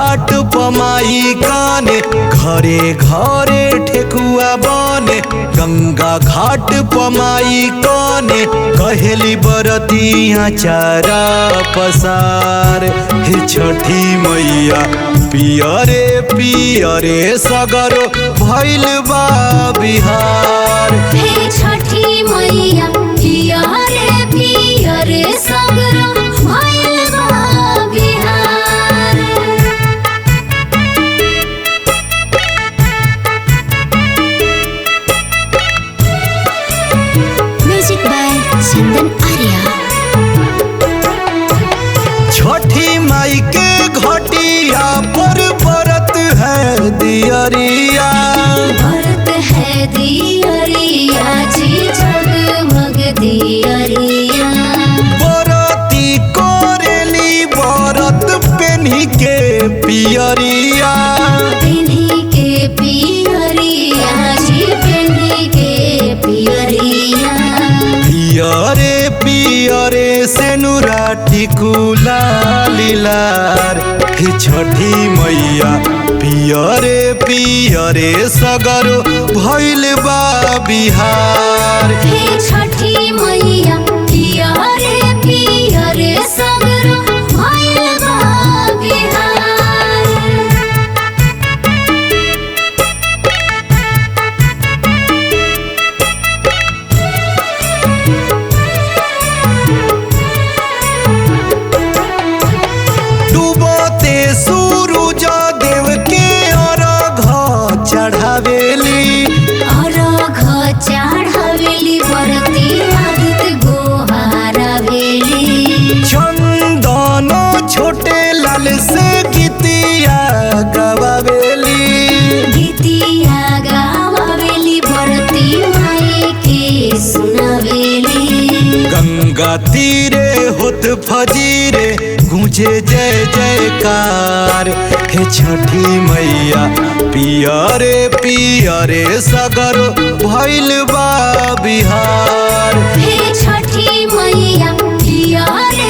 घाट पमाई काने घरे घरे ठेकुआ बने। गंगा घाट पमाई काने कहेली बरतिया चारा पसार। हे छठी मैया पियरे पियरे सगरो भइल बा बिहार। हे छठी मैया पियरे पियरे सगरो भइल बा बिहार। म्यूजिक बाय चंदन आर्या। छठी माई के घटिया पर बरत है दियरिया। बरत है दियरिया जी जगमग दियरिया। बरती कोरेली बरत पेन्ही के पियरिया। पेन्ही के पियरिया जी पेन्ही के पियरिया। पियरे पियरे सेनुरा टिकुला लीलार। हे छठी मैया पियरे पियरे सगरो भइल बा बिहार। हे छठी मैया पियरे पियरे सगरो भइल बा बिहार। डूबते सूरज देव के अर्घ चढ़ावेली। अर्घ चढ़ावेली बरती आदित्य गोहारावेली। चंदन छोटे लाल से गीतिया गवावेली। गीतिया गावेली बरती माई के सुनावेली। गंगा तीरे होत फजीरे गूंजे जय जयकार। हे छठी मैया पियरे पियरे सगरो भइल बा बिहार। हे छठी मैया पियरे